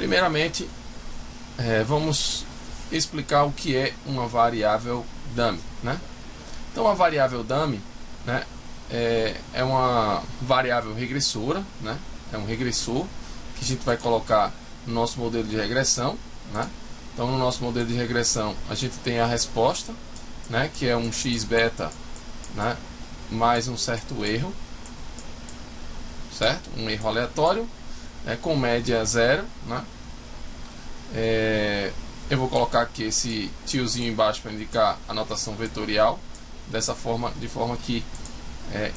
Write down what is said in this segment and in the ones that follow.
Primeiramente, vamos explicar o que é uma variável dummy, né? Então, a variável dummy, né, é uma variável regressora, né? É um regressor que a gente vai colocar no nosso modelo de regressão, né? Então, no nosso modelo de regressão, a gente tem a resposta, né, que é um x beta, né, mais um certo erro, certo? Um erro aleatório, com média 0, né? Eu vou colocar aqui esse tiozinho embaixo para indicar a notação vetorial, dessa forma, de forma que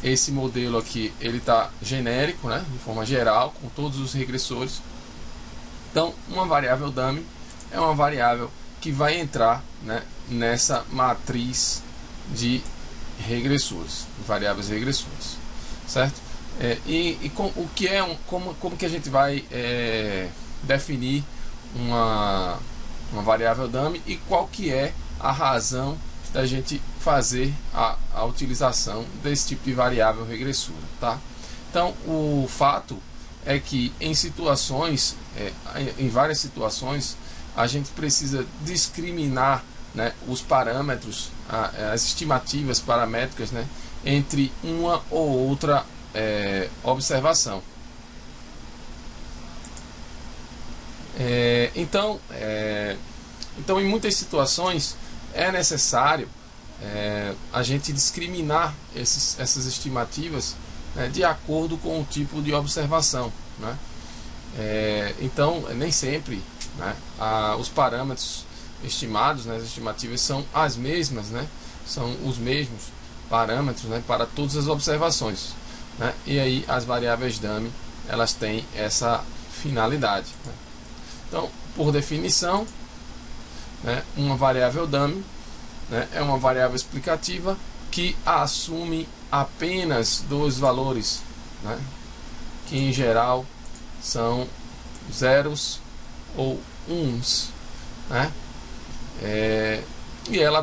esse modelo aqui ele está genérico, né, de forma geral, com todos os regressores. Então, uma variável dummy é uma variável que vai entrar, né, nessa matriz de regressores, variáveis regressores, certo? O que é como que a gente vai definir uma variável dummy e qual que é a razão da gente fazer a utilização desse tipo de variável regressora, tá? Então, o fato é que em situações, em várias situações, a gente precisa discriminar, né, os parâmetros, as estimativas paramétricas, né, entre uma ou outra observação. Então, em muitas situações é necessário a gente discriminar essas estimativas, né, de acordo com o tipo de observação, né? Então, nem sempre, né, os parâmetros estimados, né, as estimativas são as mesmas, né? São os mesmos parâmetros, né, para todas as observações, né? E aí as variáveis dummy, elas têm essa finalidade, né? Então, por definição, né, uma variável dummy, né, é uma variável explicativa que assume apenas dois valores, né, que em geral são zeros ou uns, né? E ela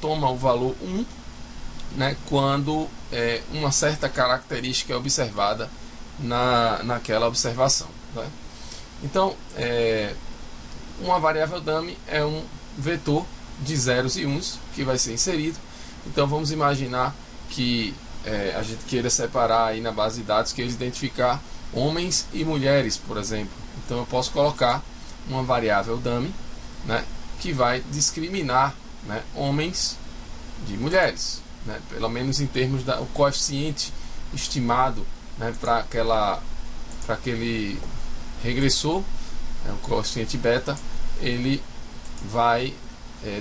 toma o valor 1, né, quando uma certa característica é observada naquela observação, né? Então, uma variável dummy é um vetor de zeros e uns que vai ser inserido. Então, vamos imaginar que a gente queira separar aí na base de dados, queira identificar homens e mulheres, por exemplo. Então, eu posso colocar uma variável dummy, né, que vai discriminar, né, homens de mulheres, né, pelo menos em termos do coeficiente estimado, né, para aquele regressor, o coeficiente beta, ele vai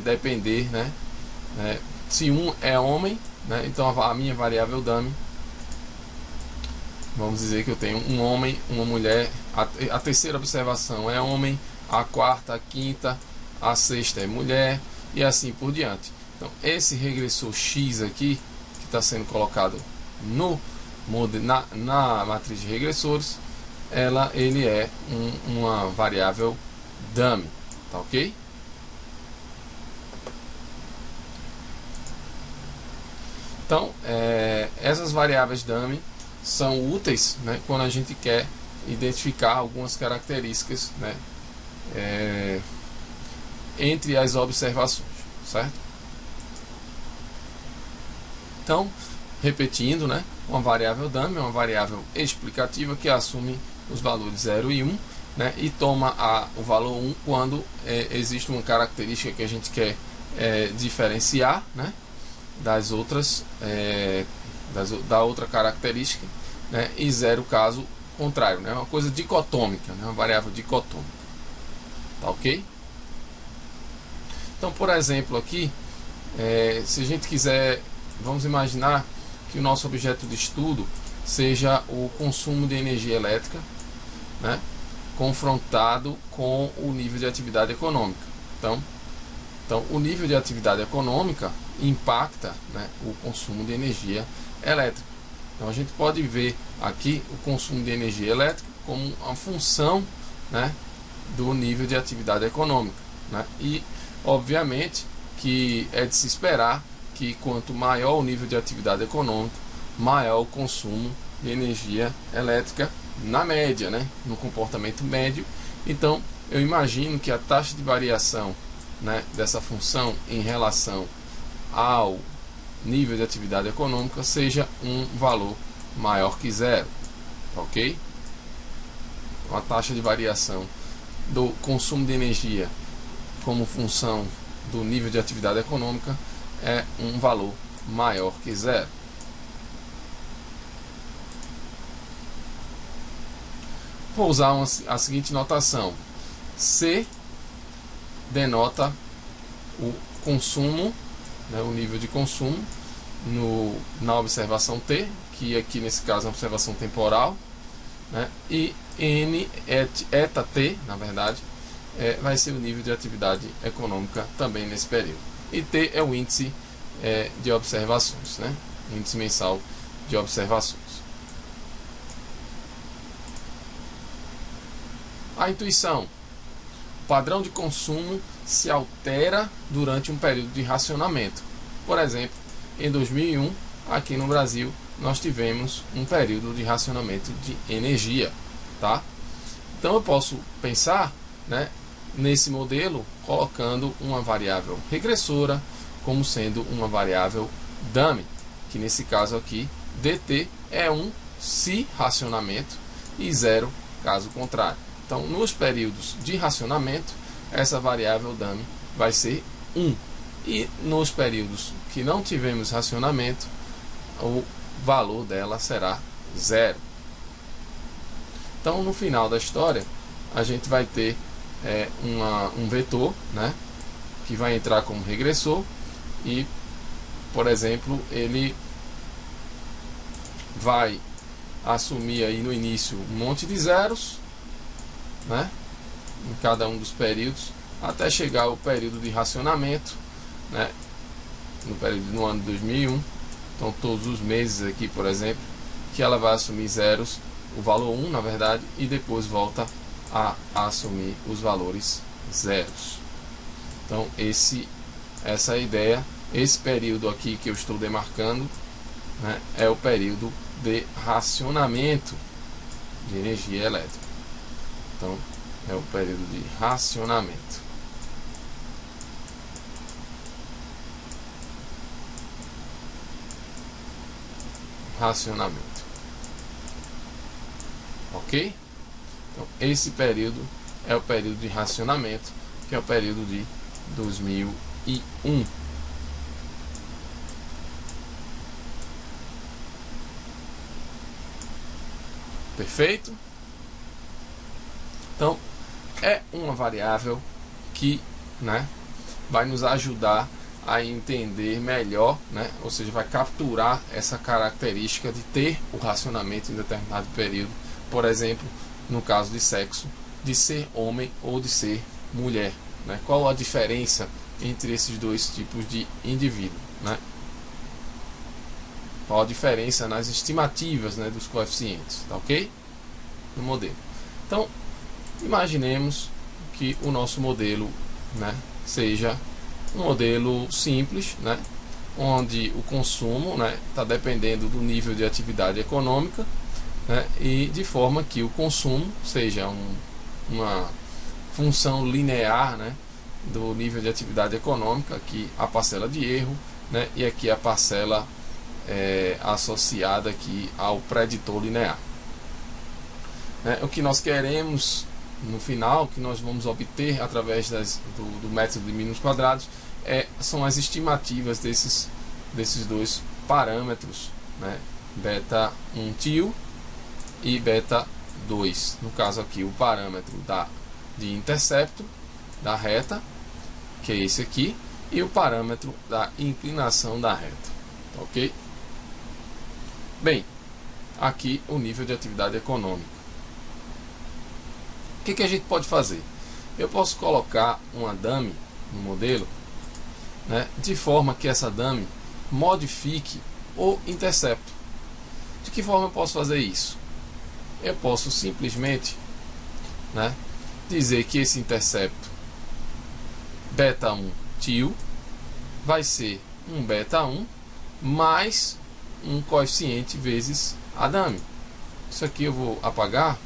depender, né, se um é homem, né, então a minha variável dummy, vamos dizer que eu tenho um homem, uma mulher, a terceira observação é homem, a quarta, a quinta, a sexta é mulher e assim por diante. Então, esse regressor X aqui, que está sendo colocado na matriz de regressores, ele é uma variável dummy, tá ok? Então, essas variáveis dummy são úteis, né, quando a gente quer identificar algumas características, né, entre as observações, certo? Então, repetindo, né, uma variável dummy é uma variável explicativa que assume os valores 0 e 1, né, e toma o valor 1 quando existe uma característica que a gente quer diferenciar, né, das outras, da outra característica, né, e 0 caso contrário, né, uma coisa dicotômica, né, uma variável dicotômica, tá ok? Então, por exemplo, aqui, se a gente quiser, vamos imaginar que o nosso objeto de estudo seja o consumo de energia elétrica, né, confrontado com o nível de atividade econômica. Então o nível de atividade econômica impacta, né, o consumo de energia elétrica. Então a gente pode ver aqui o consumo de energia elétrica como uma função, né, do nível de atividade econômica, né? E obviamente que é de se esperar que quanto maior o nível de atividade econômica, maior o consumo de energia elétrica na média, né, no comportamento médio, Então eu imagino que a taxa de variação, né, dessa função em relação ao nível de atividade econômica seja um valor maior que zero, ok? Então, a taxa de variação do consumo de energia como função do nível de atividade econômica é um valor maior que zero. Vou usar a seguinte notação: C denota o consumo, né, o nível de consumo na observação T, que aqui nesse caso é uma observação temporal, né, e N eta T, na verdade, vai ser o nível de atividade econômica também nesse período. E T é o índice de observações, né, índice mensal de observações. A intuição: o padrão de consumo se altera durante um período de racionamento. Por exemplo, em 2001, aqui no Brasil, nós tivemos um período de racionamento de energia, tá? Então eu posso pensar, né, nesse modelo colocando uma variável regressora como sendo uma variável dummy, que nesse caso aqui dt é 1 se racionamento e 0 caso contrário. Então, nos períodos de racionamento, essa variável dummy vai ser 1. E nos períodos que não tivemos racionamento, o valor dela será 0. Então, no final da história, a gente vai ter um vetor, né, que vai entrar como regressor e, por exemplo, ele vai assumir aí no início um monte de zeros, né, em cada um dos períodos, até chegar ao período de racionamento, né, no ano de 2001. Então todos os meses aqui, por exemplo, que ela vai assumir zeros, o valor 1 na verdade, e depois volta a assumir os valores zeros. Então essa é a ideia. Esse período aqui que eu estou demarcando, né, é o período de racionamento de energia elétrica. Então, é o período de racionamento. Racionamento. Ok? Então, esse período é o período de racionamento, que é o período de 2001. Perfeito? Então, é uma variável que, né, vai nos ajudar a entender melhor, né, ou seja, vai capturar essa característica de ter o racionamento em determinado período. Por exemplo, no caso de sexo, de ser homem ou de ser mulher, né? Qual a diferença entre esses dois tipos de indivíduo, né? Qual a diferença nas estimativas, né, dos coeficientes, tá ok? No modelo. Então, imaginemos que o nosso modelo, né, seja um modelo simples, né, onde o consumo está dependendo do nível de atividade econômica, né, e de forma que o consumo seja uma função linear, né, do nível de atividade econômica, aqui a parcela de erro, né, e aqui a parcela associada aqui ao preditor linear. O que nós queremos no final, que nós vamos obter através do método de mínimos quadrados, são as estimativas desses dois parâmetros, né, beta 1 tio e beta 2. No caso aqui, o parâmetro de intercepto da reta, que é esse aqui, e o parâmetro da inclinação da reta. Ok? Bem, aqui o nível de atividade econômica. O que a gente pode fazer? Eu posso colocar uma dummy no modelo, né, de forma que essa dummy modifique o intercepto. De que forma eu posso fazer isso? Eu posso simplesmente, né, dizer que esse intercepto beta 1 tio vai ser um beta 1 mais um coeficiente vezes a dummy. Isso aqui eu vou apagar.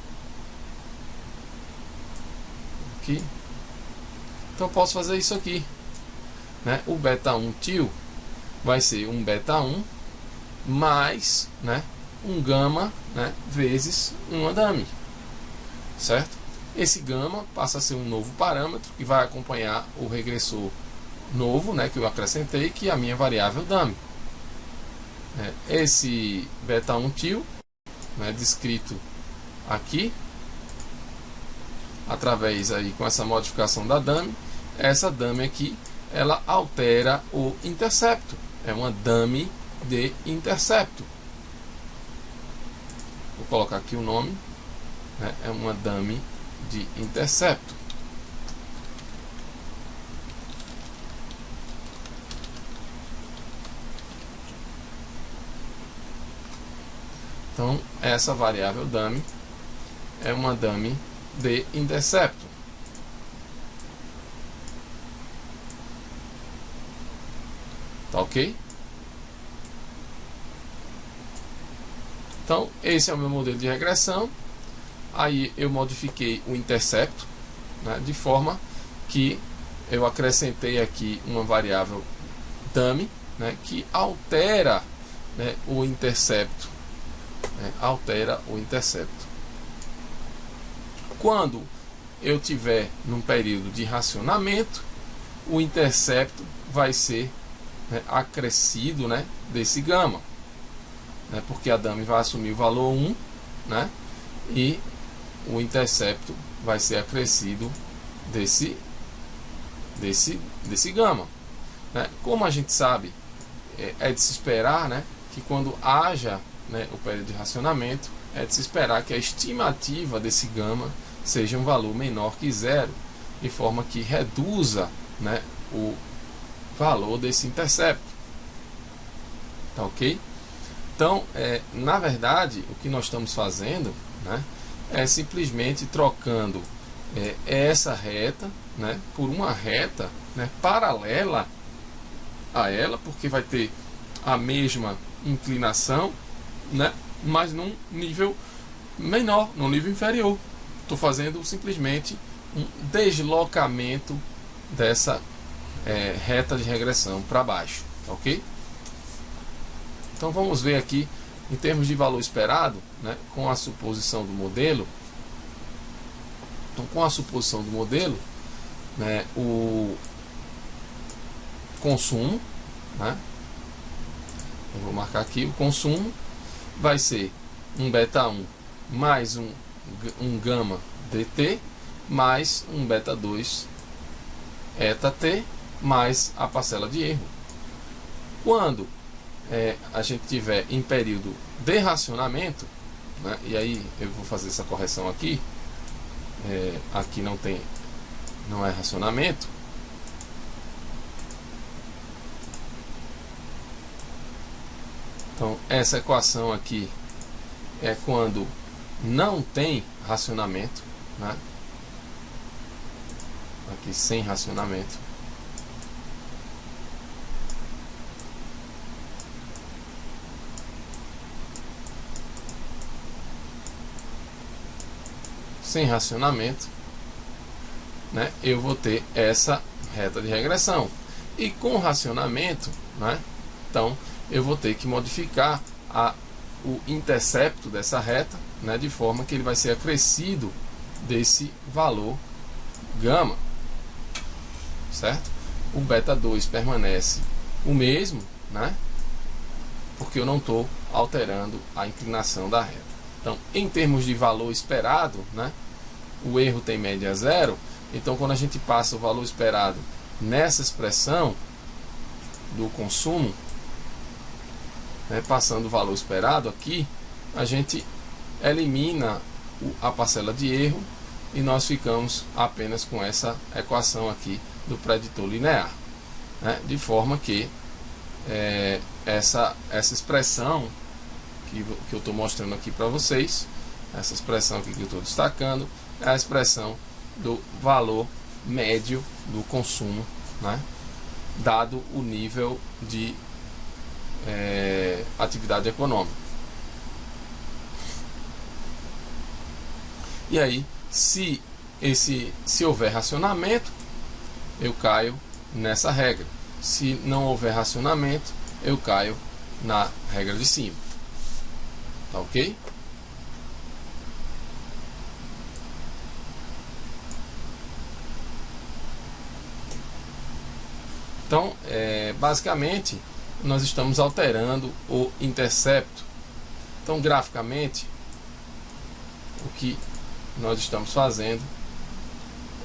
aqui. Então eu posso fazer isso aqui, né? O beta 1 tio vai ser um beta 1 mais, né, um gama, né, vezes uma dummy, certo? Esse gama passa a ser um novo parâmetro que vai acompanhar o regressor novo, né, que eu acrescentei, que é a minha variável dummy. Esse beta 1 tio, né, descrito aqui através aí com essa modificação da dummy. Essa dummy aqui, ela altera o intercepto, é uma dummy de intercepto. Vou colocar aqui o nome, né, é uma dummy de intercepto. Então essa variável dummy é uma dummy de intercepto. Tá ok? Então esse é o meu modelo de regressão. Aí eu modifiquei o intercepto, né, de forma que eu acrescentei aqui uma variável dummy, né, que altera, né, o intercepto, né, altera o intercepto. Quando eu tiver num período de racionamento, o intercepto vai ser, né, acrescido, né, desse gama, né, porque a dummy vai assumir o valor 1, né, e o intercepto vai ser acrescido desse gama, né. Como a gente sabe, é de se esperar, né, que quando haja, né, o período de racionamento, é de se esperar que a estimativa desse gama seja um valor menor que zero, de forma que reduza, né, o valor desse intercepto. Tá ok? Então, na verdade, o que nós estamos fazendo, né, é simplesmente trocando essa reta, né, por uma reta, né, paralela a ela, porque vai ter a mesma inclinação, né, mas num nível menor, num nível inferior. Estou fazendo simplesmente um deslocamento dessa reta de regressão para baixo, ok? Então vamos ver aqui em termos de valor esperado, né, com a suposição do modelo. Então, com a suposição do modelo, né, o consumo, né, eu vou marcar aqui, o consumo vai ser um beta 1 mais um gama dt mais um beta 2 eta t mais a parcela de erro. Quando a gente tiver em período de racionamento, né, e aí eu vou fazer essa correção aqui, aqui não é racionamento. Então essa equação aqui é quando não tem racionamento, né? Aqui sem racionamento. Sem racionamento, né, eu vou ter essa reta de regressão. E com racionamento, né, então eu vou ter que modificar o intercepto dessa reta, né, de forma que ele vai ser acrescido desse valor gama, certo? O beta 2 permanece o mesmo, né, porque eu não estou alterando a inclinação da reta. Então, em termos de valor esperado, né, o erro tem média zero. Então, quando a gente passa o valor esperado nessa expressão do consumo, né, passando o valor esperado aqui, a gente elimina a parcela de erro e nós ficamos apenas com essa equação aqui do preditor linear, né, de forma que essa expressão que eu estou mostrando aqui para vocês, essa expressão aqui que eu estou destacando, é a expressão do valor médio do consumo, né, dado o nível de atividade econômica. E aí, se se houver racionamento, eu caio nessa regra. Se não houver racionamento, eu caio na regra de cima. Tá ok? Então, basicamente, nós estamos alterando o intercepto. Então, graficamente, o que nós estamos fazendo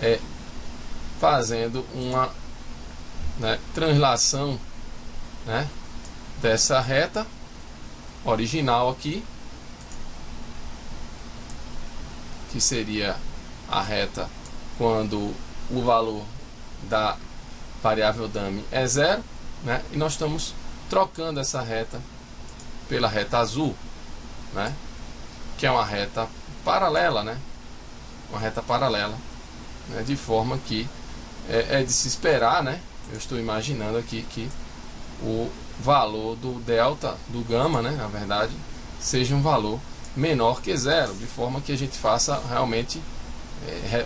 é fazendo uma translação, dessa reta original aqui, que seria a reta quando o valor da variável dummy é 0, e nós estamos trocando essa reta pela reta azul, que é uma reta paralela, uma reta paralela, de forma que é de se esperar, eu estou imaginando aqui que o valor do delta, do gama, na verdade, seja um valor menor que 0, de forma que a gente faça realmente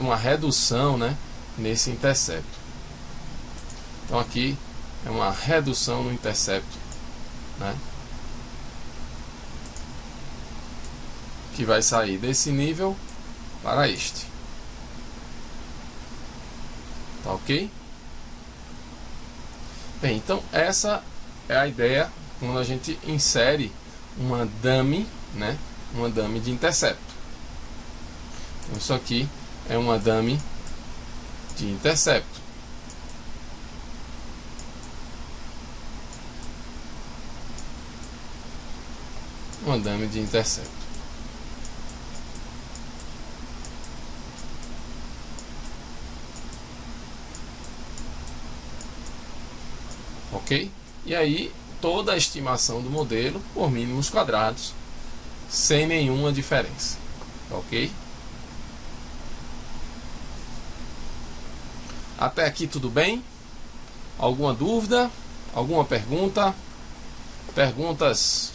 uma redução, nesse intercepto. Então aqui é uma redução no intercepto, que vai sair desse nível para este. Tá ok? Bem, então essa é a ideia quando a gente insere uma dummy, uma dummy de intercepto. Então isso aqui é uma dummy de intercepto. Uma dummy de intercepto. Ok? E aí toda a estimação do modelo por mínimos quadrados, sem nenhuma diferença. Ok? Até aqui tudo bem? Alguma dúvida? Alguma pergunta? Perguntas?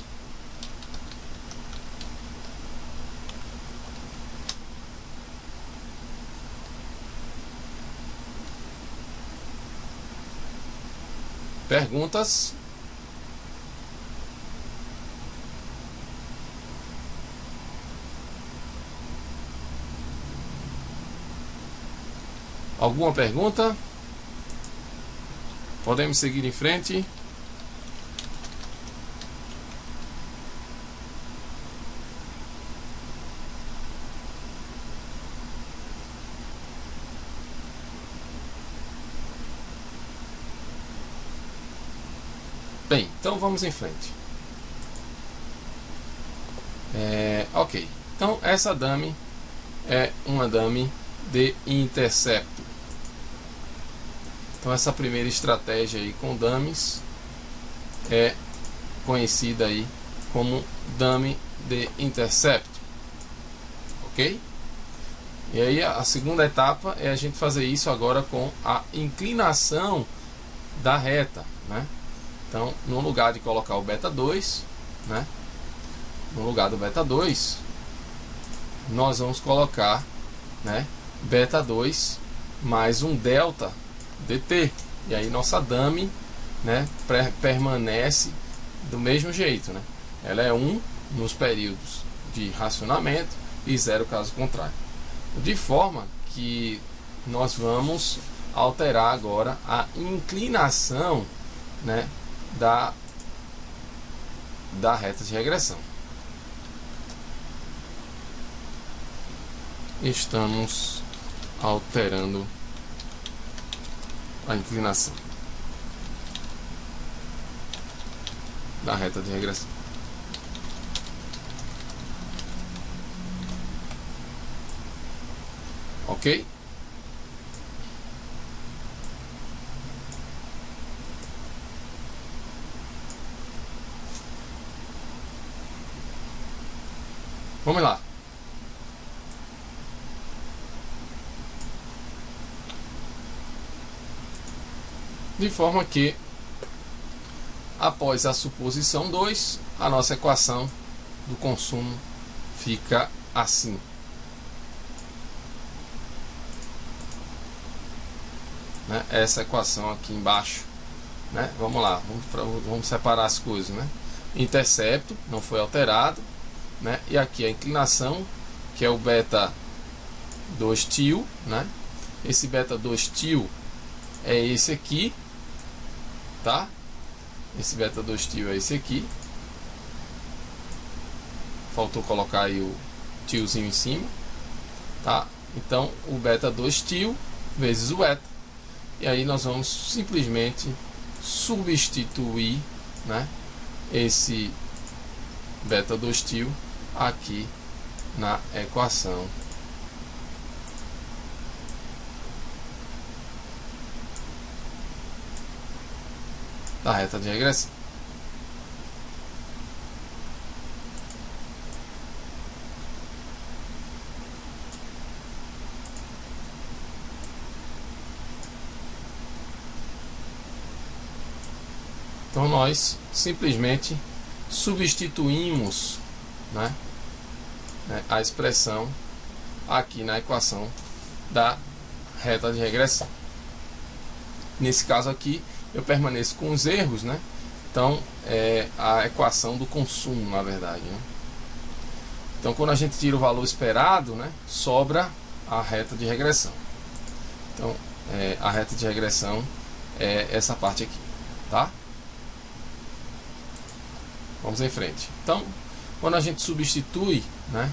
Perguntas? Alguma pergunta? Podemos seguir em frente? Bem, então vamos em frente. Ok, então essa dummy é uma dummy de intercepto. Então essa primeira estratégia aí com dummies é conhecida aí como dummy de intercepto. Ok? E aí a segunda etapa é a gente fazer isso agora com a inclinação da reta, Então, no lugar de colocar o beta 2, no lugar do beta 2, nós vamos colocar, beta 2 mais um delta dt. E aí nossa dummy, permanece do mesmo jeito, Ela é 1 nos períodos de racionamento e 0 caso contrário. De forma que nós vamos alterar agora a inclinação, da reta de regressão. Estamos alterando a inclinação da reta de regressão. Ok? Vamos lá. De forma que, após a suposição 2, a nossa equação do consumo fica assim. né, essa equação aqui embaixo, né? Vamos lá, vamos separar as coisas, né? Intercepto não foi alterado, né? E aqui a inclinação, que é o beta 2 til, né? Esse beta 2 til é esse aqui, tá? Esse beta 2 til é esse aqui. Faltou colocar aí o tilzinho em cima, tá? Então o beta 2 til vezes o eta, e aí nós vamos simplesmente substituir, né, esse beta 2 til aqui na equação da reta de regressão. Então nós simplesmente substituímos, né, a expressão aqui na equação da reta de regressão. Nesse caso aqui eu permaneço com os erros, né? Então é a equação do consumo, na verdade, né? Então quando a gente tira o valor esperado, né, sobra a reta de regressão. Então a reta de regressão é essa parte aqui, tá? Vamos em frente. Então, quando a gente substitui, né,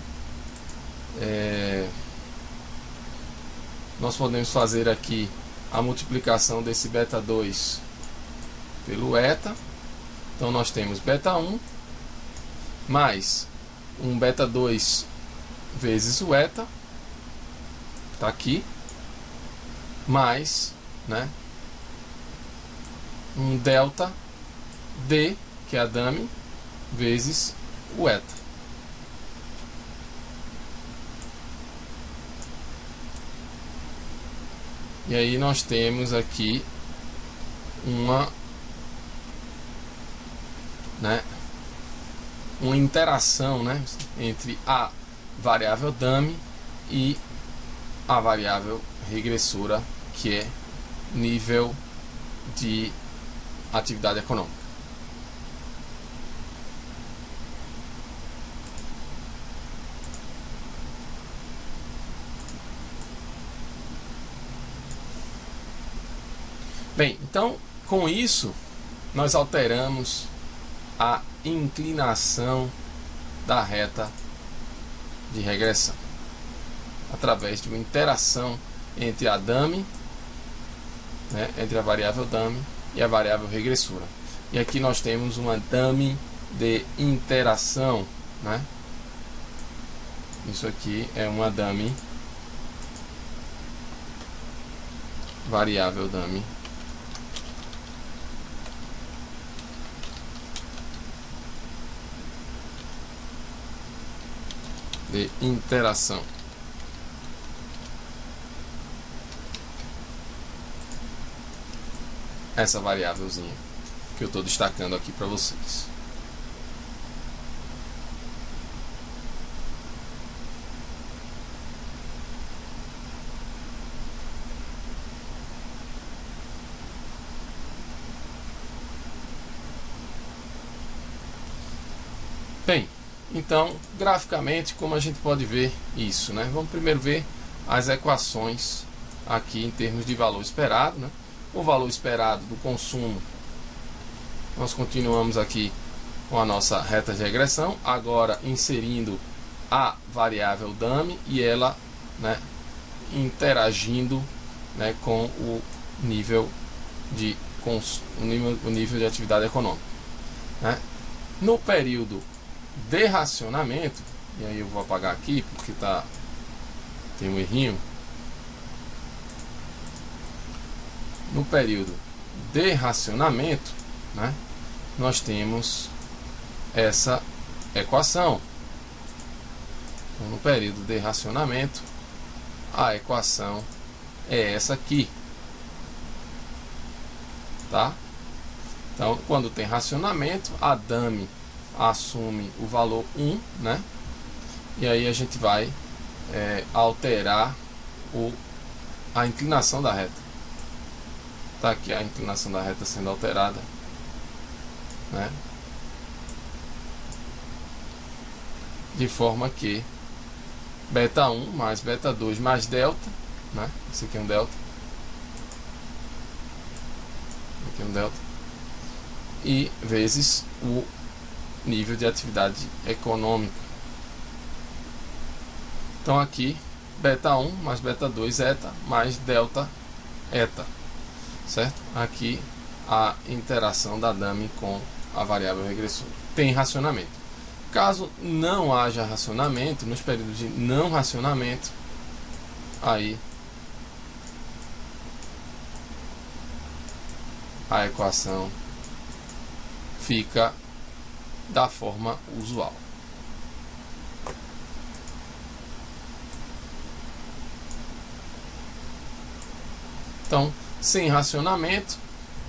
nós podemos fazer aqui a multiplicação desse beta 2 pelo eta. Então nós temos beta 1 mais um beta 2 vezes o eta, está aqui, mais, né, um delta d, que é a dummy, vezes o eta. E aí nós temos aqui uma interação, né, entre a variável dummy e a variável regressora, que é nível de atividade econômica. Bem, então com isso nós alteramos a inclinação da reta de regressão através de uma interação entre a dummy, né, entre a variável dummy e a variável regressora. E aqui nós temos uma dummy de interação, né? Isso aqui é uma dummy, variável dummy de interação. Essa variávelzinha que eu estou destacando aqui para vocês. Bem, então graficamente como a gente pode ver isso, né? Vamos primeiro ver as equações aqui em termos de valor esperado, né? O valor esperado do consumo, nós continuamos aqui com a nossa reta de regressão, agora inserindo a variável dummy e ela, né, interagindo, né, com o nível de atividade econômica, né? No período de racionamento, e aí eu vou apagar aqui porque tem um errinho. No período de racionamento, né, nós temos essa equação. Então, no período de racionamento, a equação é essa aqui, tá? Então, quando tem racionamento, a dummy assume o valor 1, né? E aí a gente vai alterar a inclinação da reta. Está aqui a inclinação da reta sendo alterada, né? De forma que beta 1 mais beta 2 mais delta, né? Esse aqui é um delta. Aqui é um delta. E vezes o nível de atividade econômica. Então aqui beta 1 mais beta 2 eta mais delta eta, certo? Aqui a interação da dummy com a variável regressora. Tem racionamento. Caso não haja racionamento, nos períodos de não racionamento, aí a equação fica da forma usual. Então, sem racionamento,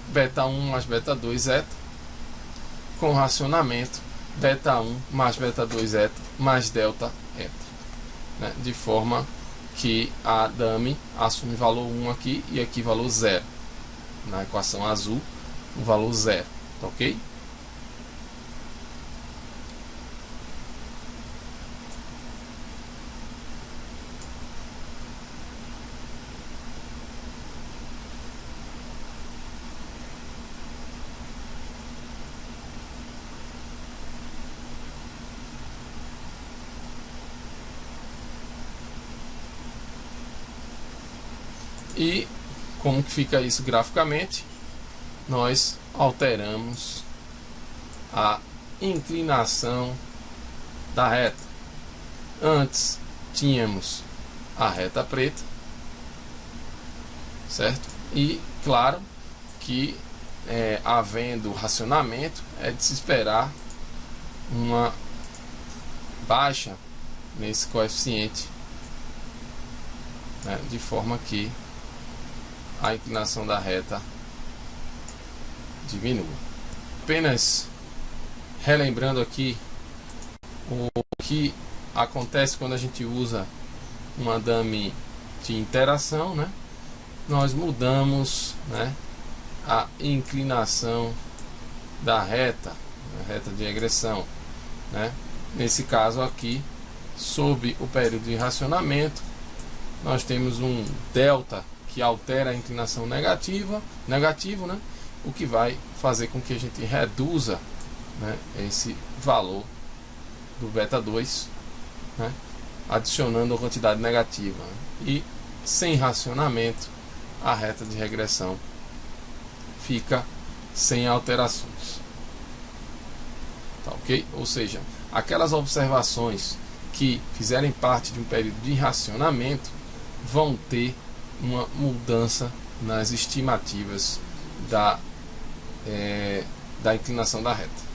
beta 1 mais beta 2 eta. Com racionamento, beta 1 mais beta 2 eta mais delta eta, né? De forma que a dummy assume valor 1 aqui e aqui valor 0. Na equação azul, o valor 0, tá ok? E como que fica isso graficamente? Nós alteramos a inclinação da reta. Antes tínhamos a reta preta, certo? E claro que havendo racionamento, é de se esperar uma baixa nesse coeficiente, né? De forma que a inclinação da reta diminua. Apenas relembrando aqui o que acontece quando a gente usa uma dummy de interação, né? Nós mudamos, né, a inclinação da reta, a reta de regressão, né? Nesse caso aqui, sob o período de racionamento, nós temos um delta que altera a inclinação negativo, né? O que vai fazer com que a gente reduza, né, esse valor do beta 2, né, adicionando a quantidade negativa, né? E sem racionamento, a reta de regressão fica sem alterações, tá ok? Ou seja, aquelas observações que fizerem parte de um período de racionamento vão ter uma mudança nas estimativas da inclinação da reta.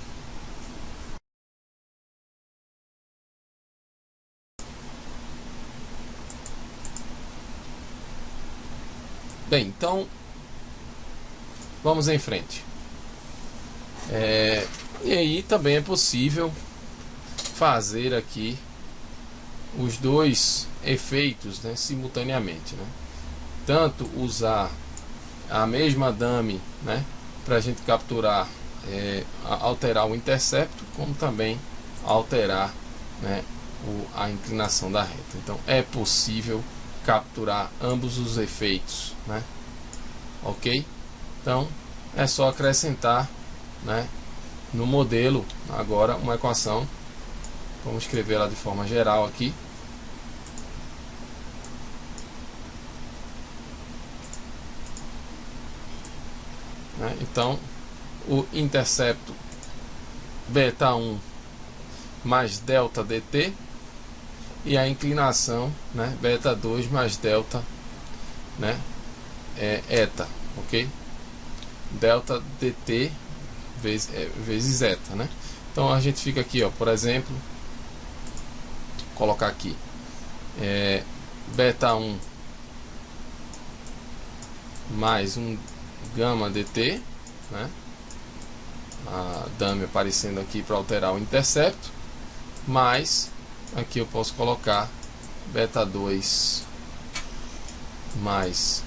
Bem, então vamos em frente. E aí também é possível fazer aqui os dois efeitos, né, simultaneamente, né? Tanto usar a mesma dummy, né, para a gente capturar, alterar o intercepto, como também alterar, né, a inclinação da reta. Então é possível capturar ambos os efeitos, né? Ok? Então é só acrescentar, né, no modelo agora uma equação. Vamos escrever ela de forma geral aqui. Então, o intercepto beta 1 mais delta dt e a inclinação, né, beta 2 mais delta, né, eta, ok? Delta dt vezes eta, né? Então a gente fica aqui, ó, por exemplo, colocar aqui beta 1 mais um gama dt, né? A dummy aparecendo aqui para alterar o intercepto, mais aqui eu posso colocar beta 2 mais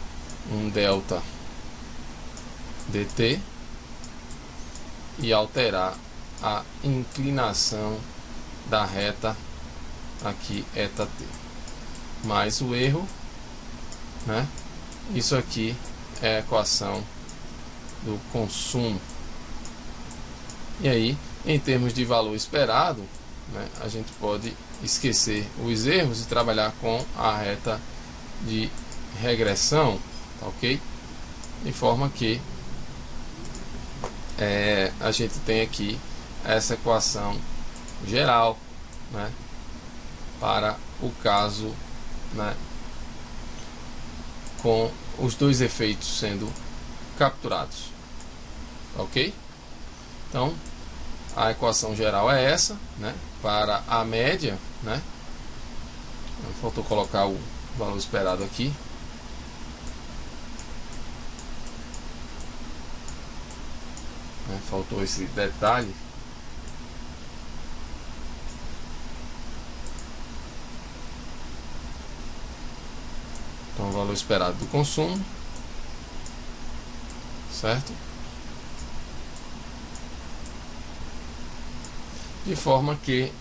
um delta dt e alterar a inclinação da reta aqui eta t, mais o erro, né? Isso aqui é a equação do consumo. E aí, em termos de valor esperado, né, a gente pode esquecer os erros e trabalhar com a reta de regressão, tá ok? De forma que a gente tem aqui essa equação geral, né, para o caso, né, com os dois efeitos sendo capturados, ok? Então a equação geral é essa, né, para a média, né? Faltou colocar o valor esperado aqui. Faltou esse detalhe. Então, o valor esperado do consumo, certo? De forma que,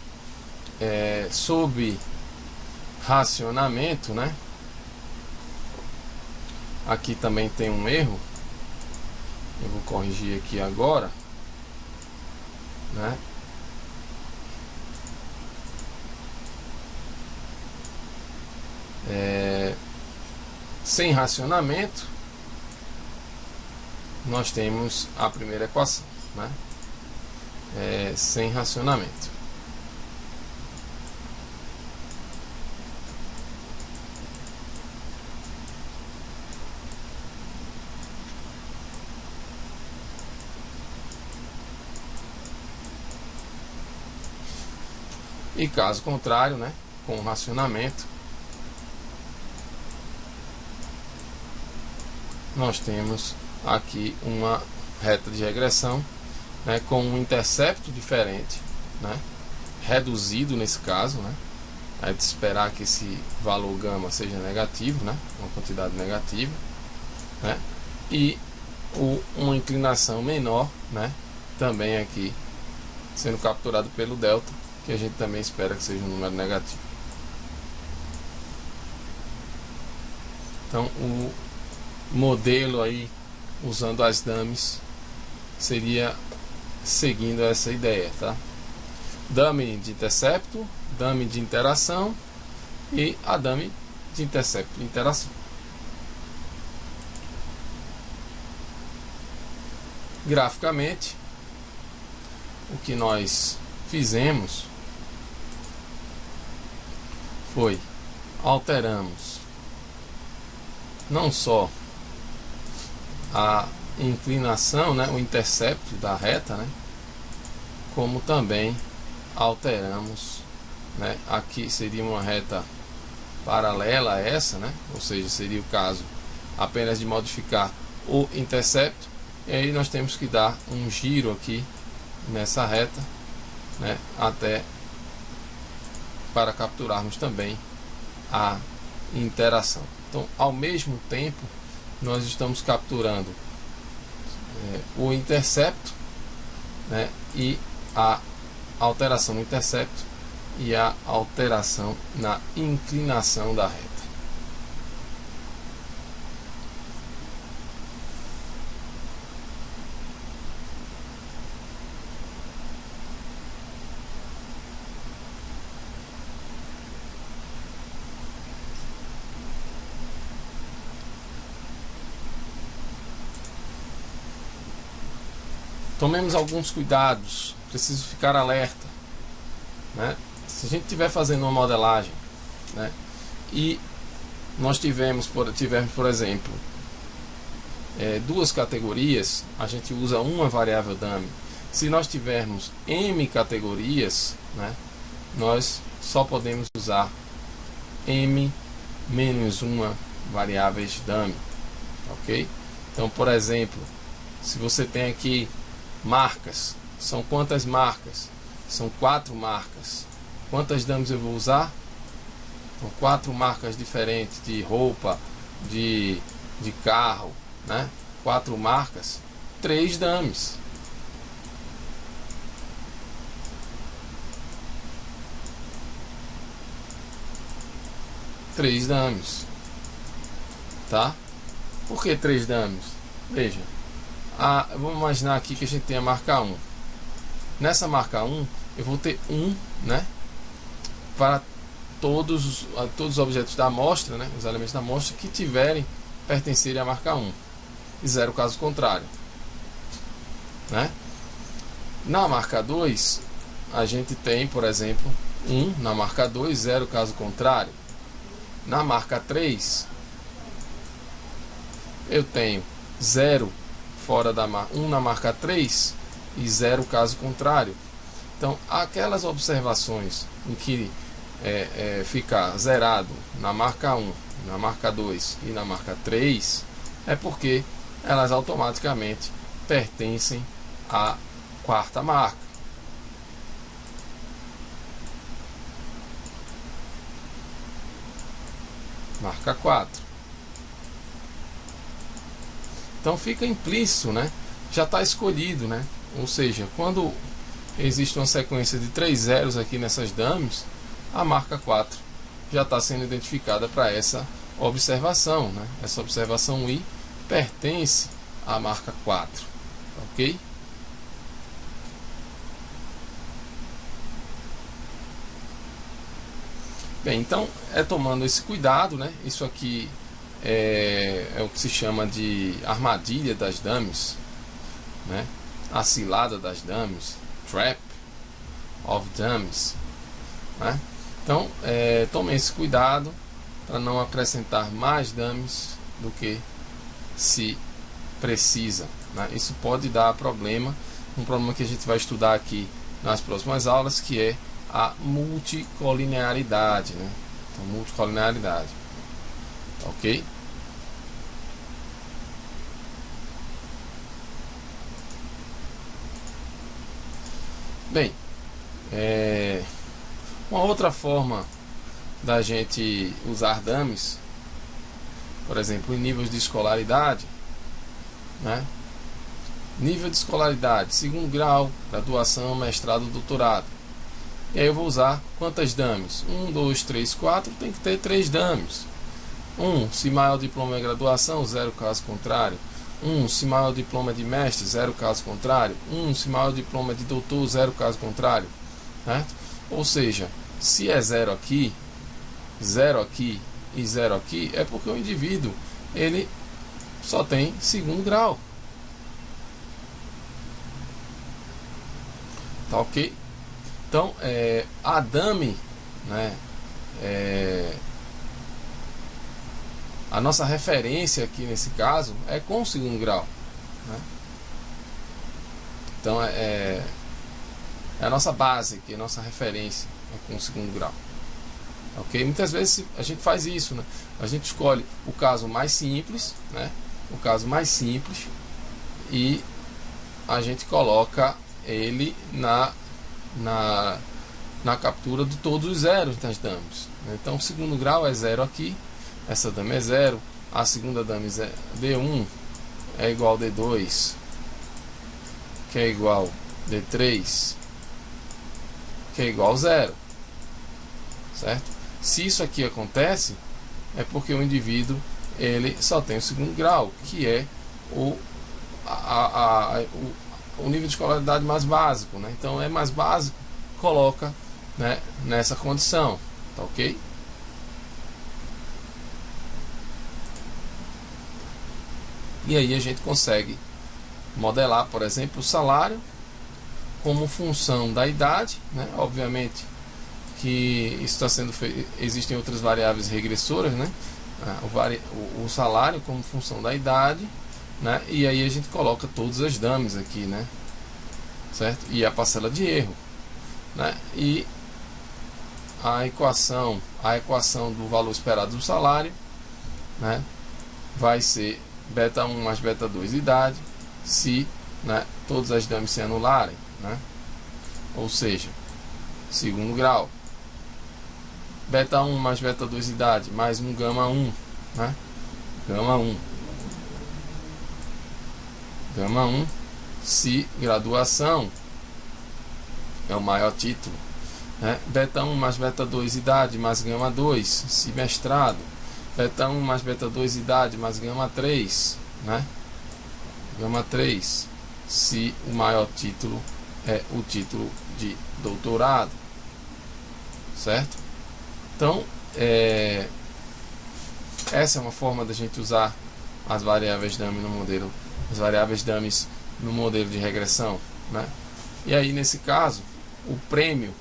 sob racionamento, né? Aqui também tem um erro. Eu vou corrigir aqui agora, né? Sem racionamento, nós temos a primeira equação, né? Sem racionamento. E caso contrário, né, com racionamento, nós temos aqui uma reta de regressão, né, com um intercepto diferente, né, reduzido nesse caso, né, é de esperar que esse valor gama seja negativo, né, uma quantidade negativa, né, e uma inclinação menor, né, também aqui sendo capturado pelo delta, que a gente também espera que seja um número negativo. Então o modelo aí usando as dummies seria seguindo essa ideia, tá? Dummy de intercepto, dummy de interação e a dummy de intercepto e interação. Graficamente, o que nós fizemos foi alteramos não só a inclinação, né, o intercepto da reta, né, como também alteramos, né, aqui seria uma reta paralela a essa, né, ou seja, seria o caso apenas de modificar o intercepto, e aí nós temos que dar um giro aqui nessa reta, né, até para capturarmos também a interação. Então, ao mesmo tempo, nós estamos capturando o intercepto, né, e a alteração no intercepto e a alteração na inclinação da reta. Tomemos alguns cuidados, preciso ficar alerta, né? Se a gente estiver fazendo uma modelagem, né, e nós tivermos, por exemplo, duas categorias, a gente usa uma variável dummy. Se nós tivermos m categorias, né, nós só podemos usar m menos uma variáveis dummy, ok? Então, por exemplo, se você tem aqui marcas, são quantas marcas? São 4 marcas. Quantas dummies eu vou usar? São 4 marcas diferentes de roupa, de carro, né? 4 marcas. 3 dummies. Três dummies, tá? Por que 3 dummies? Veja, vamos imaginar aqui que a gente tem a marca 1. Nessa marca 1, eu vou ter 1, né? Para todos os objetos da amostra, né? Os elementos da amostra que pertencerem à marca 1. E 0 caso contrário, né? Na marca 2, a gente tem, por exemplo, 1 na marca 2, 0 caso contrário. Na marca 3, eu tenho 0 fora da marca 1 na marca 3 e 0 caso contrário. Então, aquelas observações em que ficar zerado na marca 1, na marca 2 e na marca 3, é porque elas automaticamente pertencem à quarta marca. Marca 4. Então fica implícito, né? Já está escolhido, né? Ou seja, quando existe uma sequência de 3 zeros aqui nessas dummies, a marca 4 já está sendo identificada para essa observação, né? Essa observação I pertence à marca 4, ok? Bem, então tomando esse cuidado, né? Isso aqui é o que se chama de armadilha das dummies, né? A cilada das dummies, trap of dummies, né? Então tomem esse cuidado para não acrescentar mais dummies do que se precisa, né? Isso pode dar problema, um problema que a gente vai estudar aqui nas próximas aulas, que é a multicolinearidade, né? Então, multicolinearidade, ok? Bem, uma outra forma da gente usar dummies, por exemplo, em níveis de escolaridade, né? Nível de escolaridade, 2º grau, graduação, mestrado, doutorado. E aí eu vou usar quantas dummies? 1, 2, 3, 4, tem que ter 3 dummies. 1, se maior diploma é graduação, 0 caso contrário. 1, se maior diploma de mestre, 0 caso contrário. 1, se maior diploma de doutor, 0 caso contrário. Certo? Ou seja, se é 0 aqui, 0 aqui e 0 aqui, é porque o indivíduo ele só tem 2º grau. Tá ok? Então, a dummy, né, a nossa referência aqui nesse caso é com o 2º grau, né? Então, é a nossa base aqui, a nossa referência é com o 2º grau. Ok? Muitas vezes a gente faz isso, né? A gente escolhe o caso mais simples, né? O caso mais simples, e a gente coloca ele na captura de todos os zeros das dummies. Então, o 2º grau é 0 aqui, essa dummy é 0, a segunda dummy é D1 é igual a D2, que é igual a D3, que é igual a 0, certo? Se isso aqui acontece, é porque o indivíduo ele só tem o 2º grau, que é o nível de escolaridade mais básico, né? Então é mais básico, coloca, né, nessa condição, tá ok? E aí a gente consegue modelar, por exemplo, o salário como função da idade, né? Obviamente que isso está sendo feito, existem outras variáveis regressoras, né? O salário como função da idade, né? E aí a gente coloca todas as dummies aqui, né? Certo? E a parcela de erro, né? E a equação do valor esperado do salário, né, vai ser beta 1 mais beta 2 idade, se, né, todas as dummies se anularem, né? Ou seja, 2º grau, beta 1 mais beta 2 idade, mais um gama 1, né? Gama 1 Gama 1, se graduação é o maior título, né? Beta 1 mais beta 2, idade, mais gama 2, se mestrado. Beta 1 mais beta 2, idade, mais gama 3, né? Gama 3, se o maior título é o título de doutorado, certo? Então, essa é uma forma da gente usar as variáveis dummy no modelo, as variáveis dummies no modelo de regressão, né? E aí, nesse caso, o prêmio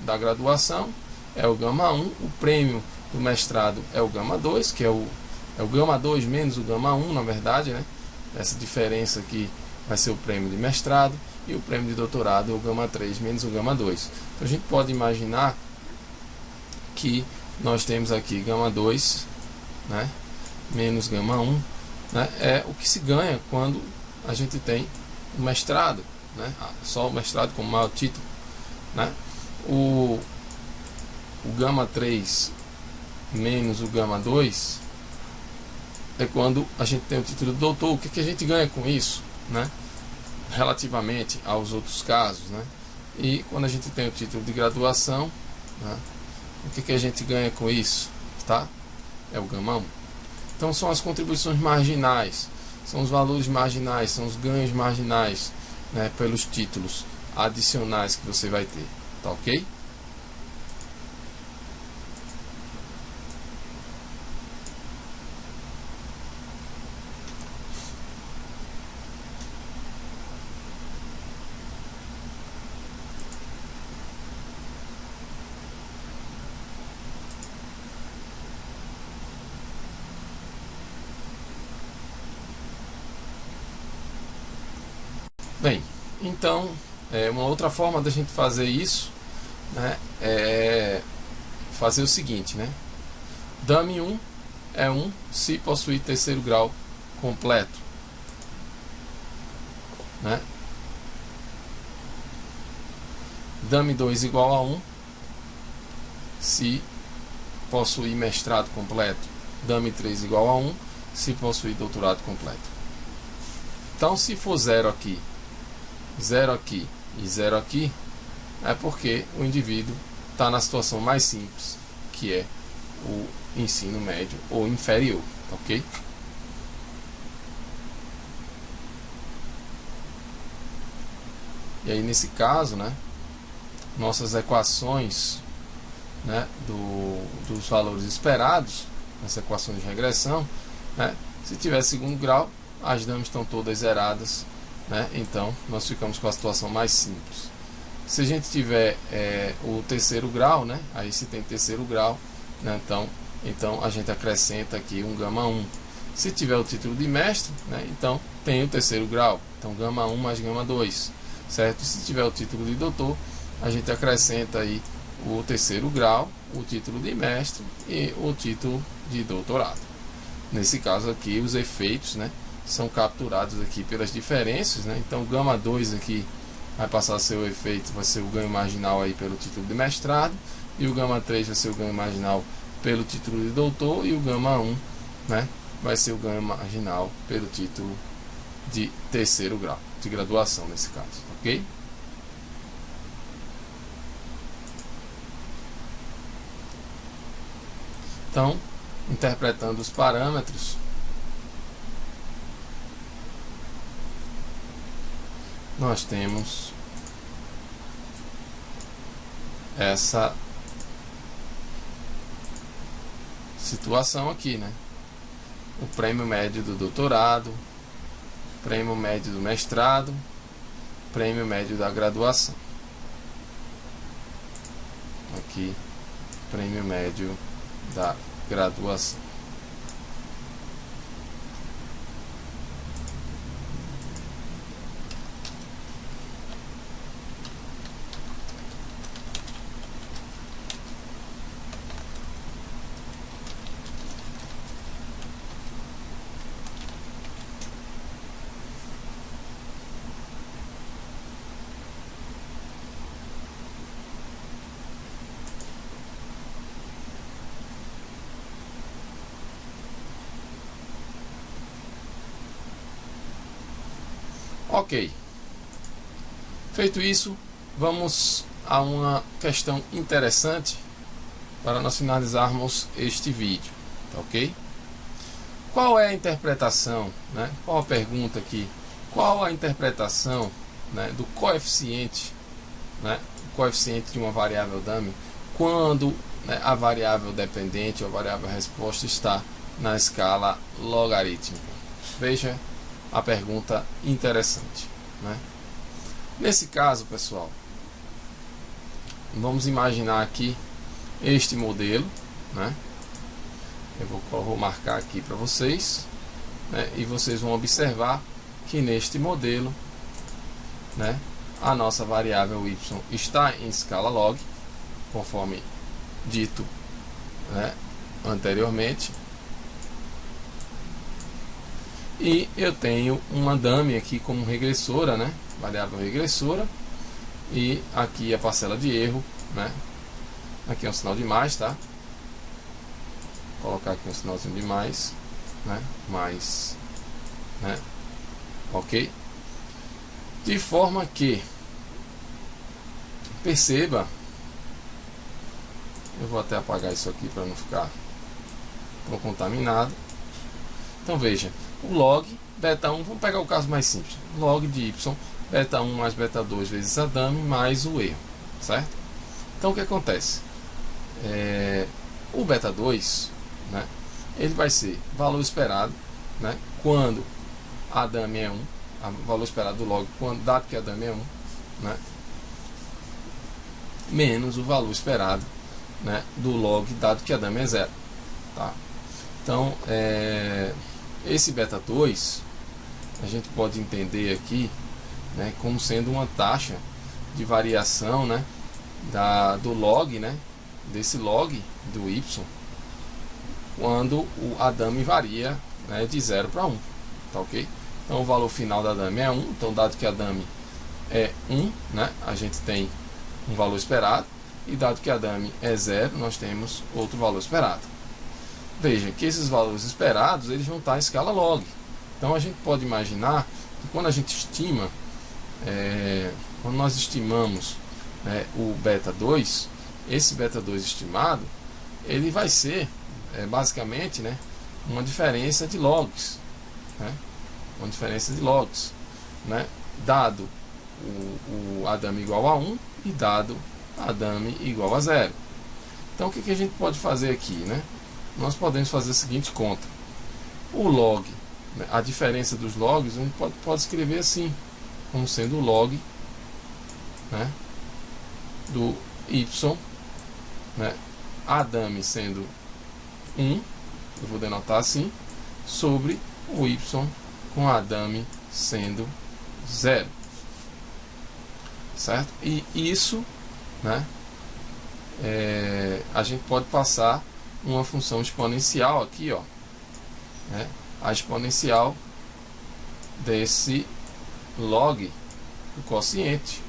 da graduação é o gama 1, o prêmio do mestrado é o gama 2, que é o gama 2 menos o gama 1, na verdade, né? Essa diferença aqui vai ser o prêmio de mestrado, e o prêmio de doutorado é o gama 3 menos o gama 2. Então a gente pode imaginar que nós temos aqui gama 2, né, menos gama 1, né, é o que se ganha quando a gente tem o mestrado, né, só o mestrado como maior título, né. O gama 3 menos o gama 2 é quando a gente tem o título de doutor. O que a gente ganha com isso, né, relativamente aos outros casos, né? E quando a gente tem o título de graduação, né, o que a gente ganha com isso, tá? É o gama 1. Então são as contribuições marginais, são os valores marginais, são os ganhos marginais, né, pelos títulos adicionais que você vai ter, tá ok? Bem, então, uma outra forma da gente fazer isso, né, é fazer o seguinte, né? Dummy 1 é 1 se possuir terceiro grau completo, né? Dummy 2 igual a 1 se possuir mestrado completo. Dummy 3 igual a 1 se possuir doutorado completo. Então, se for 0 aqui, 0 aqui e 0 aqui, é porque o indivíduo está na situação mais simples, que é o ensino médio ou inferior, ok? E aí, nesse caso, né, nossas equações, né, dos valores esperados, nessa equação de regressão, né, se tiver segundo grau, as dummies estão todas zeradas, né? Então nós ficamos com a situação mais simples. Se a gente tiver o terceiro grau, né, aí se tem terceiro grau, né, então a gente acrescenta aqui um gama 1. Se tiver o título de mestre, né, então tem o terceiro grau, então gama 1 mais gama 2, certo? Se tiver o título de doutor, a gente acrescenta aí o terceiro grau, o título de mestre e o título de doutorado. Nesse caso aqui, os efeitos, né, são capturados aqui pelas diferenças, né? Então gama 2 aqui vai passar a ser o efeito, vai ser o ganho marginal aí pelo título de mestrado, e o gama 3 vai ser o ganho marginal pelo título de doutor, e o gama 1, né, vai ser o ganho marginal pelo título de terceiro grau, de graduação nesse caso, ok? Então, interpretando os parâmetros, nós temos essa situação aqui, né? O prêmio médio do doutorado, prêmio médio do mestrado, prêmio médio da graduação. Aqui, prêmio médio da graduação. Ok. Feito isso, vamos a uma questão interessante para nós finalizarmos este vídeo, tá ok? Qual é a interpretação, né? Qual a pergunta aqui? Qual a interpretação, né, do coeficiente, né, o coeficiente de uma variável dummy quando, né, a variável dependente ou a variável resposta está na escala logarítmica? Veja a pergunta interessante, né? Nesse caso, pessoal, vamos imaginar aqui este modelo, né? Eu vou marcar aqui para vocês, né? E vocês vão observar que neste modelo, né, a nossa variável y está em escala log, conforme dito, né, anteriormente. E eu tenho uma dummy aqui como regressora, né, variável regressora, e aqui a parcela de erro, né, aqui é um sinal de mais, tá? Vou colocar aqui um sinalzinho de mais, né, mais, né, ok? De forma que, perceba, eu vou até apagar isso aqui para não ficar tão contaminado. Então veja, o log beta 1, vamos pegar o caso mais simples, log de y, beta 1 mais beta 2 vezes a dummy mais o erro, certo? Então o que acontece? O beta 2, né, ele vai ser valor esperado, né, quando a dummy é 1, valor esperado do log, dado que a dummy é 1, né, menos o valor esperado, né, do log, dado que a dummy é 0. Tá? Então, esse beta 2, a gente pode entender aqui, né, como sendo uma taxa de variação, né, do log, né, desse log do y, quando a dummy varia, né, de 0 para 1. Tá, ok? Então o valor final da dummy é 1, então dado que a dummy é 1, né, a gente tem um valor esperado, e dado que a dummy é 0, nós temos outro valor esperado. Veja que esses valores esperados, eles vão estar em escala log. Então a gente pode imaginar que quando a gente estima, quando nós estimamos, né, o beta 2, esse beta 2 estimado, ele vai ser basicamente, né, uma diferença de logs, né? Uma diferença de logs, né, dado a dummy igual a 1 e dado a dummy igual a 0. Então o que a gente pode fazer aqui, né? Nós podemos fazer a seguinte conta: o log, né, a diferença dos logs, a gente pode escrever assim, como sendo o log, né, do y, né, a dummy sendo 1, eu vou denotar assim, sobre o y com a dummy sendo 0, certo? E isso, né, a gente pode passar uma função exponencial aqui, ó, né, a exponencial desse log do quociente.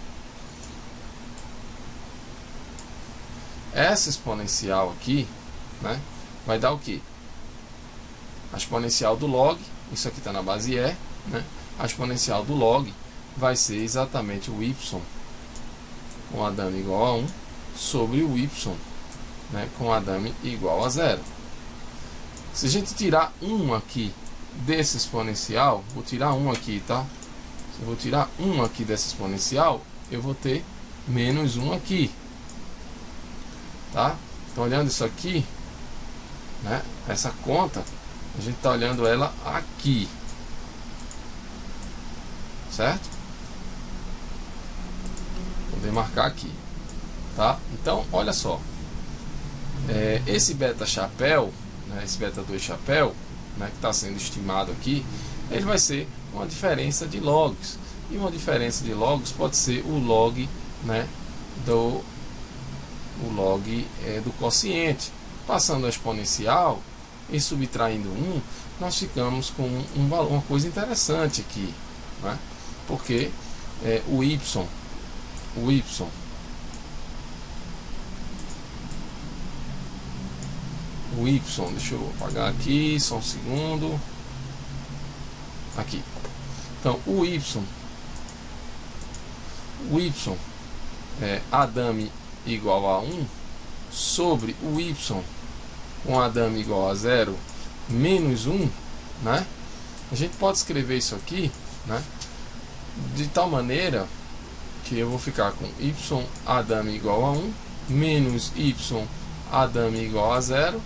Essa exponencial aqui, né, vai dar o que? A exponencial do log, isso aqui está na base E, né, a exponencial do log vai ser exatamente o y com a dummy igual a 1 sobre o y, né, com a dummy igual a 0. Se a gente tirar 1 aqui desse exponencial, vou tirar 1 aqui, tá? Se eu vou tirar 1 aqui dessa exponencial, eu vou ter menos 1 aqui, tá? Então, olhando isso aqui, né, essa conta, a gente está olhando ela aqui, certo? Vou demarcar aqui, tá? Então, olha só, esse beta chapéu, né, esse beta 2 chapéu, né, que está sendo estimado aqui, ele vai ser uma diferença de logs, e uma diferença de logs pode ser o log, né, do quociente. Passando a exponencial e subtraindo 1, nós ficamos com uma coisa interessante aqui, né? Porque o y, deixa eu apagar aqui, só um segundo, aqui. Então o y, o y Adame igual a 1 sobre o y com Adame igual a 0 menos 1, né? A gente pode escrever isso aqui, né, de tal maneira que eu vou ficar com y Adame igual a 1 menos y Adame igual a 0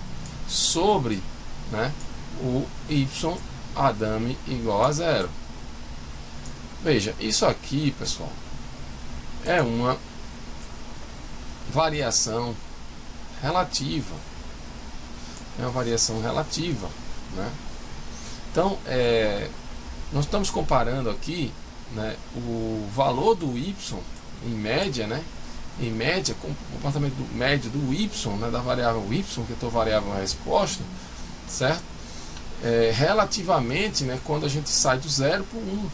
sobre, né, o y Adame igual a 0. Veja, isso aqui, pessoal, é uma variação relativa. É uma variação relativa, né? Então, nós estamos comparando aqui, né, o valor do y em média, né, em média, com o comportamento médio do y, né, da variável y, que é a variável resposta, certo? Relativamente, né, quando a gente sai do 0 para o 1.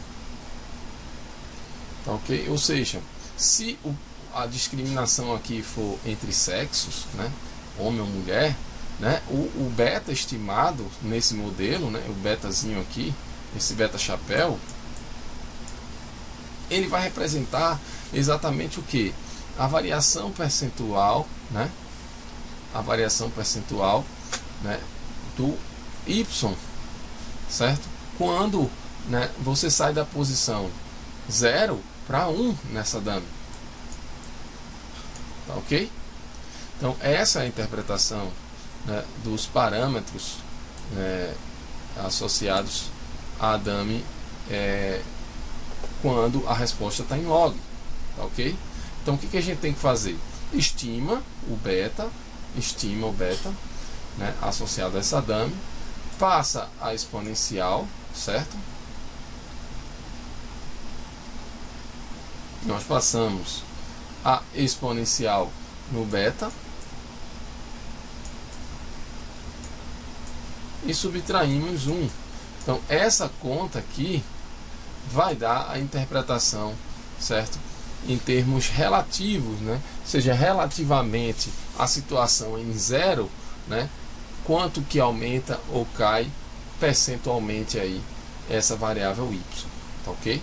Tá, ok? Ou seja, se a discriminação aqui for entre sexos, né, homem ou mulher, né, o beta estimado nesse modelo, né, o betazinho aqui, esse beta chapéu, ele vai representar exatamente o que? A variação percentual, né, a variação percentual, né, do y, certo? Quando, né, você sai da posição 0 para 1 nessa dame. Tá, ok? Então essa é a interpretação, né, dos parâmetros, né, associados a dame quando a resposta está em log. Tá, ok? Então o que a gente tem que fazer? Estima o beta, né, associado a essa dame, passa a exponencial, certo? Nós passamos a exponencial no beta e subtraímos 1. Então essa conta aqui vai dar a interpretação, certo? Em termos relativos, né? Ou seja, relativamente à situação em 0, né, quanto que aumenta ou cai percentualmente aí essa variável y, tá, ok?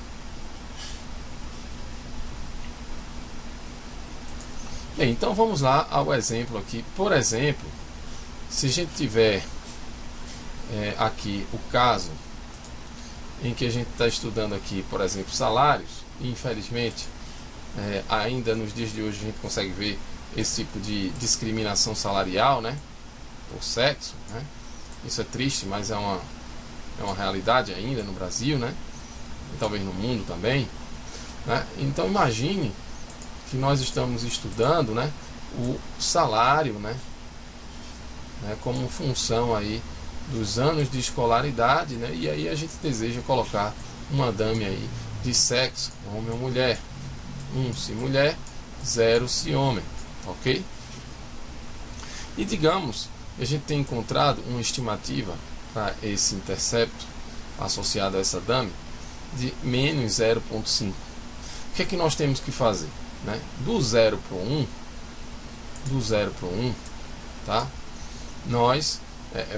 Bem, então vamos lá ao exemplo aqui. Por exemplo, se a gente tiver aqui o caso em que a gente está estudando aqui, por exemplo, salários, e infelizmente ainda nos dias de hoje a gente consegue ver esse tipo de discriminação salarial, né, por sexo, né? Isso é triste, mas é uma realidade ainda no Brasil, né, e talvez no mundo também, né? Então imagine que nós estamos estudando, né, o salário, né, como função aí dos anos de escolaridade, né, e aí a gente deseja colocar uma dame aí de sexo, homem ou mulher, 1 se mulher, 0 se homem, ok? E digamos, a gente tem encontrado uma estimativa para esse intercepto associado a essa dame de menos 0,5. O que é que nós temos que fazer? Né? Do 0 para o 1, tá? Nós,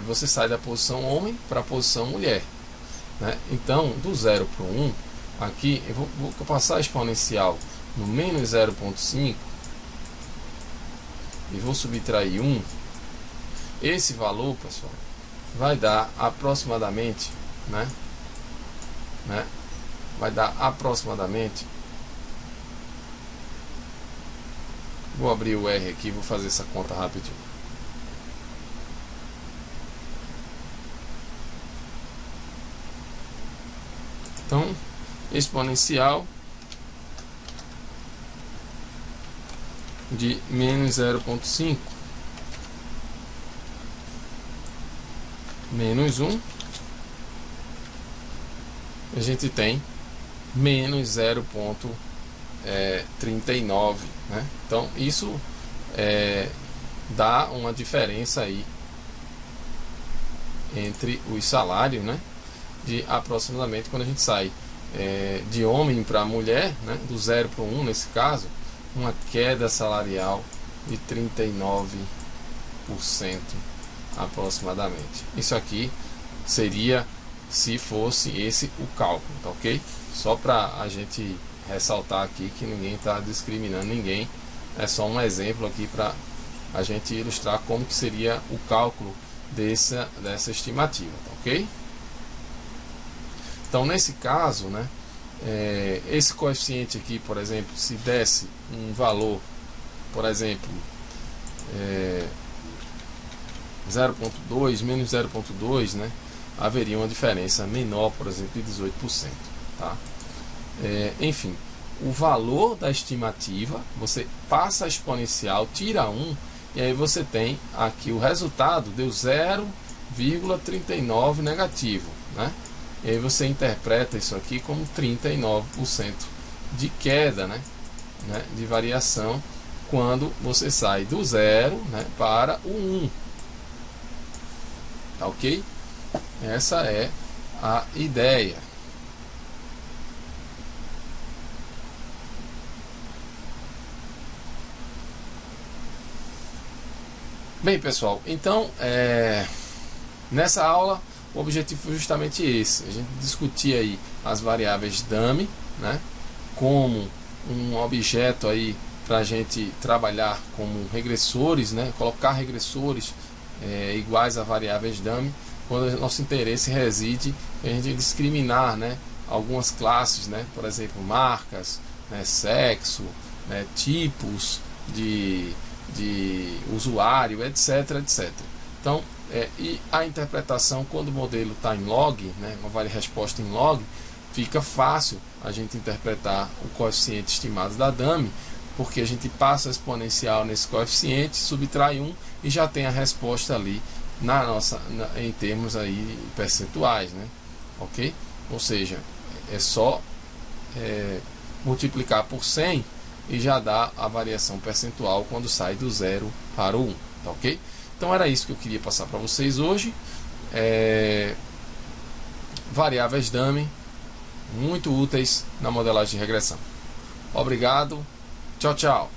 você sai da posição homem para a posição mulher, né? Então, do 0 para o 1, aqui eu vou passar a exponencial no menos 0,5 e vou subtrair 1. Esse valor, pessoal, vai dar aproximadamente, né? Vai dar aproximadamente. Vou abrir o R aqui, vou fazer essa conta rapidinho. Então, exponencial de menos 0,5 menos 1, a gente tem menos 0,39, né? Então isso dá uma diferença aí entre os salários, né, de aproximadamente, quando a gente sai de homem para mulher, né, do 0 para o 1 nesse caso, uma queda salarial de 39% aproximadamente. Isso aqui seria se fosse esse o cálculo, tá, ok? Só para a gente ressaltar aqui que ninguém está discriminando ninguém, é só um exemplo aqui para a gente ilustrar como que seria o cálculo dessa estimativa, tá ok? Então nesse caso, né, esse coeficiente aqui, por exemplo, se desse um valor, por exemplo, 0,2 menos 0,2, né, haveria uma diferença menor, por exemplo, de 18%, tá? Enfim, o valor da estimativa, você passa a exponencial, tira 1, e aí você tem aqui o resultado, deu 0,39 negativo, né? E aí você interpreta isso aqui como 39% de queda, né, de variação, quando você sai do 0, né, para o 1. Tá ok? Essa é a ideia. Bem, pessoal, então nessa aula o objetivo foi justamente esse: a gente discutir aí as variáveis dummy, né, como um objeto aí para a gente trabalhar como regressores, né, colocar regressores iguais a variáveis dummy, quando o nosso interesse reside em a gente discriminar, né, algumas classes, né, por exemplo, marcas, né, sexo, né, tipos de usuário, etc, etc. Então, e a interpretação, quando o modelo está em log, né, uma resposta em log, fica fácil a gente interpretar o coeficiente estimado da dummy, porque a gente passa a exponencial nesse coeficiente, subtrai 1 e já tem a resposta ali em termos aí percentuais, né? Ok? Ou seja, é só multiplicar por 100 e já dá a variação percentual quando sai do 0 para o 1, tá ok? Então era isso que eu queria passar para vocês hoje. Variáveis dummy, muito úteis na modelagem de regressão. Obrigado, tchau, tchau.